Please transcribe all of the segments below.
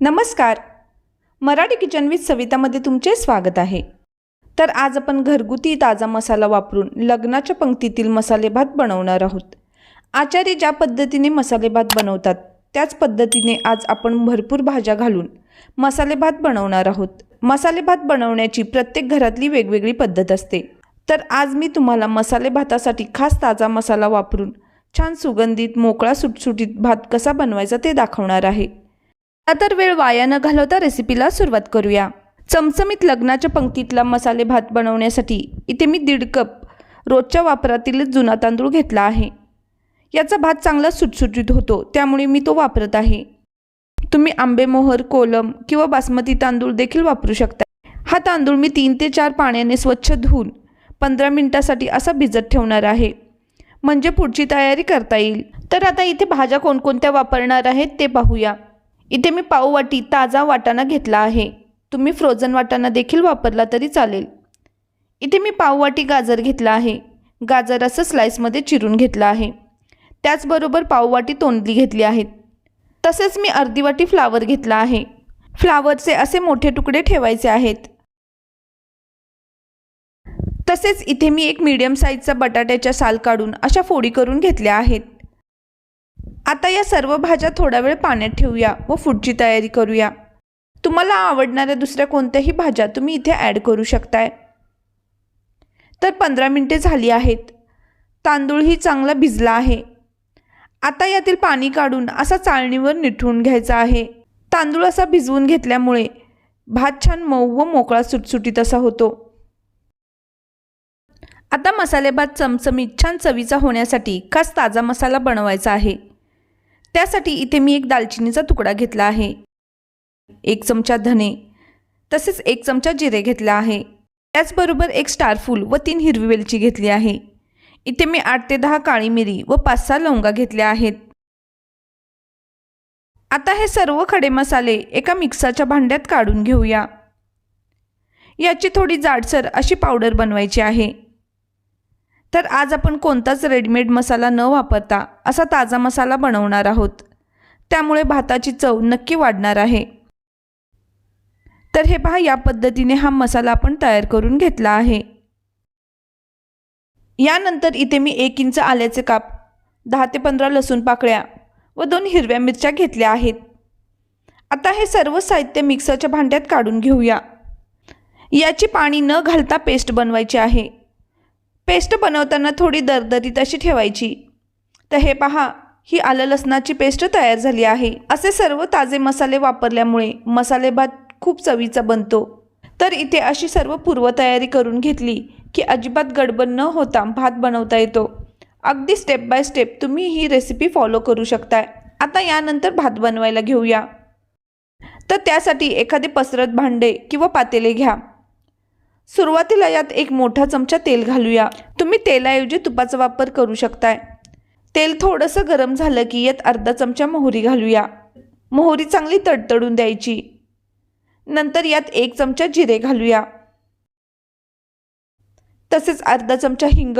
नमस्कार. Marathi kitchen with सवितामध्ये तुमचे स्वागत आहे. तर आज आपण घरगुती ताजा मसाला वापरून लग्नाच्या पंक्तीतील मसाले भात बनवणार आहोत. आचारी ज्या पद्धतीने मसाले भात बनवतात त्याच पद्धतीने आज आपण भरपूर भाज्या घालून मसाले भात बनवणार आहोत. मसाले भात बनवण्याची प्रत्येक घरातली वेगवेगळी पद्धत असते. तर आज मी तुम्हाला मसाले भातासाठी खास ताजा मसाला वापरून छान सुगंधित मोकळा सुटसुटीत भात कसा बनवायचा ते दाखवणार आहे. तर वेळ वाया न घालवता रेसिपीला सुरुवात करूया. चमचमीत लग्नाच्या पंक्तीतला मसाले भात बनवण्यासाठी इथे मी 1.5 कप रोजच्या वापरातील जुना तांदूळ घेतला आहे. याचा भात चांगला सुटसुटीत होतो त्यामुळे मी तो वापरत आहे. तुम्ही आंबेमोहर, कोलम किंवा बासमती तांदूळ देखील वापरू शकता. हा तांदूळ मी 3 ते 4 पाण्याने स्वच्छ धुवून 15 मिनिटांसाठी असा भिजत ठेवणार आहे, म्हणजे पुढची तयारी करता येईल. तर आता इथे भाज्या कोणकोणत्या वापरणार आहेत ते पाहूया. इथे मी पाव वाटी ताजा वाटाणा घेतला आहे. तुम्ही फ्रोझन वाटाणा देखील वापरला तरी चालेल. इथे मी पाव वाटी गाजर घेतला आहे. गाजर असं स्लाइसमध्ये चिरून घेतला आहे. त्याचबरोबर पाव वाटी तोंडली घेतली आहेत. तसेच मी अर्धी वाटी फ्लावर घेतला आहे. फ्लावरचे असे मोठे तुकडे ठेवायचे आहेत. तसेच इथे मी एक मीडियम साईजचा बटाट्याच्या साल काढून अशा फोडी करून घेतल्या आहेत. आता या सर्व भाज्या थोडा वेळ पाण्यात ठेवूया व पुढची तयारी करूया. तुम्हाला आवडणाऱ्या दुसऱ्या कोणत्याही भाज्या तुम्ही इथे ॲड करू शकताय. तर 15 मिनिटे झाली आहेत. तांदूळही चांगला भिजला आहे. आता यातील पाणी काढून असा चाळणीवर निथळून घ्यायचा आहे. तांदूळ असा भिजवून घेतल्यामुळे भात छान मऊ व मोकळा सुटसुटीत असा होतो. आता मसाले भात चमचमीत छान चवीचा होण्यासाठी खास ताजा मसाला बनवायचा आहे. त्यासाठी इथे मी एक दालचिनीचा तुकडा घेतला आहे, 1 चमचा धने, तसेच 1 चमचा जिरे घेतला आहे. त्याचबरोबर 1 स्टारफूल व 3 हिरवी वेलची घेतली आहे. इथे मी 8 ते 10 काळी मिरी व 5-6 लवंगा घेतल्या आहेत. आता हे सर्व खडे मसाले एका मिक्सरच्या भांड्यात काढून घेऊया. याची थोडी जाडसर अशी पावडर बनवायची आहे. तर आज आपण कोणताच रेडीमेड मसाला न वापरता असा ताजा मसाला बनवणार आहोत. त्यामुळे भाताची चव नक्की वाढणार आहे. तर हे पहा, या पद्धतीने हा मसाला आपण तयार करून घेतला आहे. यानंतर इथे मी 1 इंच आल्याचे काप, 10 ते 15 लसूण पाकळ्या व 2 हिरव्या मिरच्या घेतल्या आहेत. आता हे सर्व साहित्य मिक्सरच्या भांड्यात काढून घेऊया. याची पाणी न घालता पेस्ट बनवायची आहे. पेस्ट बनवताना थोडी दरदरीत अशी ठेवायची. तर हे पहा, ही आलं लसणाची पेस्ट तयार झाली आहे. असे सर्व ताजे मसाले वापरल्यामुळे मसाले भात खूप चवीचा बनतो. तर इथे अशी सर्व पूर्वतयारी करून घेतली की अजिबात गडबड न होता भात बनवता येतो. अगदी स्टेप बाय स्टेप तुम्ही ही रेसिपी फॉलो करू शकता. आता यानंतर भात बनवायला घेऊया. तर त्यासाठी एखादे पसरत भांडे किंवा पातेले घ्या. सुरुवातीला यात 1 मोठा चमचा तेल घालूया. तुम्ही तेलाऐवजी तुपाचा वापर करू शकताय. तेल थोडंसं गरम झालं की यात अर्धा चमचा मोहरी घालूया. मोहरी चांगली तडतडून द्यायची. नंतर यात 1 चमचा जिरे घालूया. तसेच अर्धा चमचा हिंग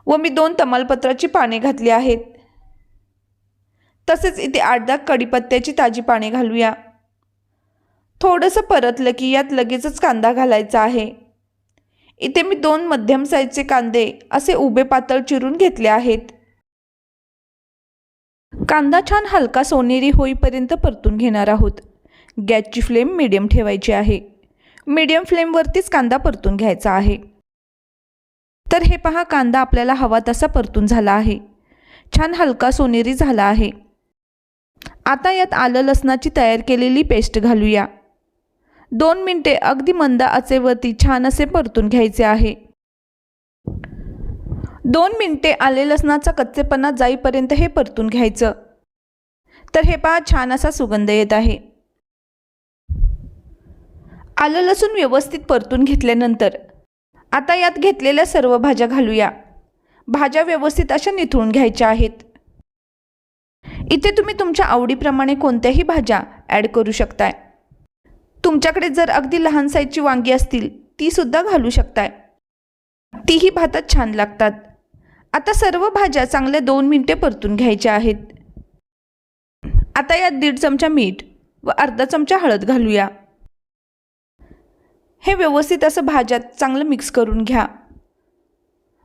व मी 2 तमालपत्राची पाने घातली आहेत. तसेच इथे 8-10 कढीपत्त्याची ताजी पाने घालूया. थोडंसं परतलं की यात लगेचच कांदा घालायचा आहे. इथे मी 2 मध्यम साईजचे कांदे असे उभे पातळ चिरून घेतले आहेत. कांदा छान हलका सोनेरी होईपर्यंत परतून घेणार आहोत. गॅसची फ्लेम मीडियम ठेवायची आहे. मीडियम फ्लेमवरतीच कांदा परतून घ्यायचा आहे. तर हे पहा, कांदा आपल्याला हवा तसा परतून झाला आहे. छान हलका सोनेरी झाला आहे. आता यात आलं लसणाची तयार केलेली पेस्ट घालूया. 2 मिनिटे अगदी मंद आचेवरती छान असे परतून घ्यायचे आहे. 2 मिनिटे आले लसणाचा कच्चेपणा जाईपर्यंत हे परतून घ्यायचं. तर हे पहा, छान असा सुगंध येत आहे. आलं लसूण व्यवस्थित परतून घेतल्यानंतर आता यात घेतलेल्या सर्व भाज्या घालूया. भाज्या व्यवस्थित अशा निथळून घ्यायच्या आहेत. इथे तुम्ही तुमच्या आवडीप्रमाणे कोणत्याही भाज्या ॲड करू शकताय. तुमच्याकडे जर अगदी लहान साईजची वांगी असतील ती सुद्धा घालू शकताय. तीही भातात छान लागतात. आता सर्व भाज्या चांगल्या 2 मिनिटे परतून घ्यायच्या आहेत. आता यात 1.5 चमचा मीठ व अर्धा चमचा हळद घालूया। हे व्यवस्थित असं भाज्यात चांगलं मिक्स करून घ्या।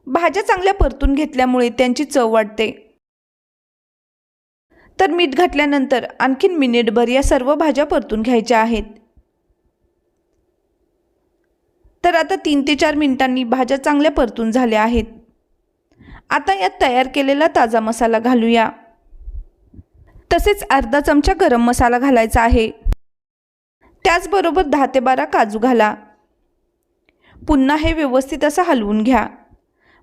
भाज्या चांगल्या परतून घेतल्यामुळे त्यांची चव वाढते। तर मीठ घातल्यानंतर आणखीन मिनिटभर या सर्व भाज्या परतून घ्यायच्या आहेत। तर आता 3 ते 4 मिनिटांनी भाज्या चांगल्या परतून झाल्या आहेत। आता यात तयार केलेला ताजा मसाला घालूया। तसेच अर्धा चमचा गरम मसाला घालायचा आहे। त्याचबरोबर 10 ते 12 काजू घाला। पुन्हा हे व्यवस्थित असं हलवून घ्या,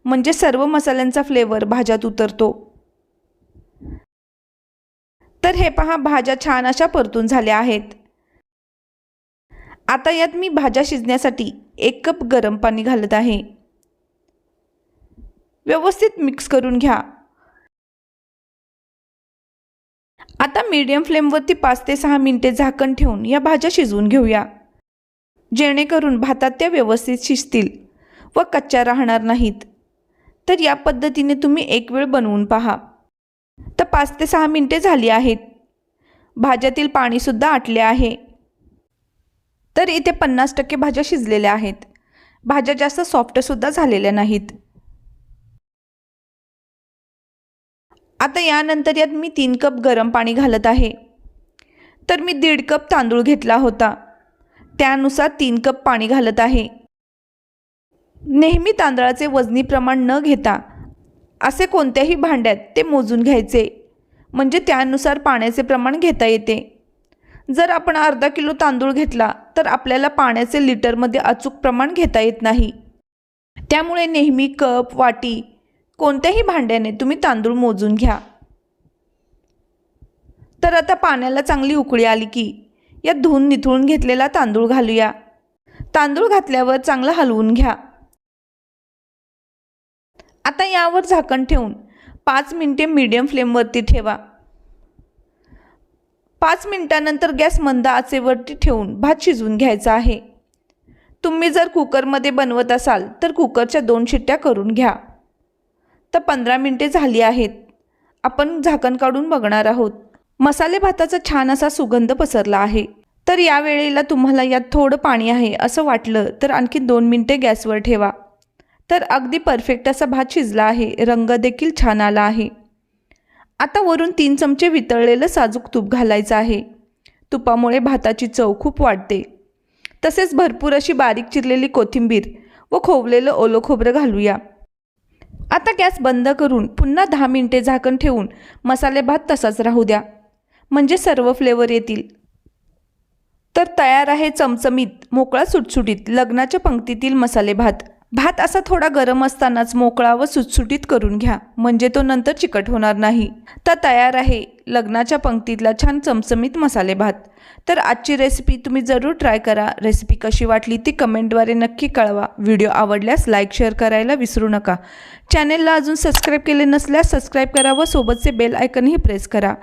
म्हणजे सर्व मसाल्यांचा फ्लेवर भाज्यात उतरतो। तर हे पहा, भाज्या छान अशा परतून झाल्या आहेत। आता यात मी भाज्या शिजण्यासाठी 1 कप गरम पाणी घालत आहे। व्यवस्थित मिक्स करून घ्या। आता मीडियम फ्लेमवरती 5 ते 6 मिनिटे झाकण ठेवून या भाज्या शिजवून घेऊया, जेणेकरून भातात त्या व्यवस्थित शिजतील व कच्च्या राहणार नाहीत। तर या पद्धतीने तुम्ही एक वेळ बनवून पहा। तर 5 ते 6 मिनिटे झाली आहेत। भाज्यातील पाणीसुद्धा आटले आहे। तर इथे 50% भाज्या शिजलेल्या आहेत। भाज्या जास्त सॉफ्टसुद्धा झालेल्या नाहीत। आता यानंतर यात मी 3 कप गरम पाणी घालत आहे। तर मी 1.5 कप तांदूळ घेतला होता, त्यानुसार 3 कप पाणी घालत आहे। नेहमी तांदळाचे वजनी प्रमाण न घेता असे कोणत्याही भांड्यात ते मोजून घ्यायचे, म्हणजे त्यानुसार पाण्याचे प्रमाण घेता येते। जर आपण अर्धा किलो तांदूळ घेतला तर आपल्याला पाण्याचे लिटरमध्ये अचूक प्रमाण घेता येत नाही। त्यामुळे नेहमी कप, वाटी कोणत्याही भांड्याने तुम्ही तांदूळ मोजून घ्या। तर आता पाण्याला चांगली उकळी आली की यात धुवून निथळून घेतलेला तांदूळ घालूया। तांदूळ घातल्यावर चांगलं हलवून घ्या। आता यावर झाकण ठेवून 5 मिनिटे मीडियम फ्लेमवरती ठेवा। 5 मिनिटांनंतर गॅस मंद आचेवरती ठेवून भात शिजवून घ्यायचा आहे। तुम्ही जर कुकरमध्ये बनवत असाल तर कुकरच्या 2 शिट्ट्या करून घ्या। तर 15 मिनिटे झाली आहेत। आपण झाकण काढून बघणार आहोत। मसाले भाताचा छान असा सुगंध पसरला आहे। तर या वेळेला तुम्हाला यात थोडं पाणी आहे असं वाटलं तर आणखी 2 मिनिटे गॅसवर ठेवा। तर अगदी परफेक्ट असा भात शिजला आहे। रंग देखील छान आला आहे। आता वरून 3 चमचे वितळलेलं साजूक तूप घालायचं आहे। तुपामुळे भाताची चव खूप वाढते। तसेच भरपूर अशी बारीक चिरलेली कोथिंबीर व खोवलेलं ओलं खोबरं घालूया। आता गॅस बंद करून पुन्हा 10 मिनिटे झाकण ठेवून मसाले भात तसाच राहू द्या, म्हणजे सर्व फ्लेवर येतील। तर तयार आहे चमचमीत, मोकळा सुटसुटीत लग्नाच्या पंक्तीतील मसाले भात। भात असा थोडा गरम असतानाच मोकळा व सुटसुटीत करून घ्या, म्हणजे तो नंतर चिकट होणार नाही। तर तयार आहे लग्नाच्या पंक्तीतला छान चमचमीत मसाले भात। तर आजची रेसिपी तुम्ही जरूर ट्राय करा। रेसिपी कशी वाटली ती कमेंटद्वारे नक्की कळवा। व्हिडिओ आवडल्यास लाईक शेअर करायला विसरू नका। चॅनेलला अजून सबस्क्राईब केले नसल्यास सबस्क्राईब करा व सोबतचे बेल आयकनही प्रेस करा।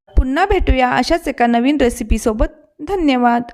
पुन्हा भेटूया अशाच एका नवीन रेसिपीसोबत। धन्यवाद।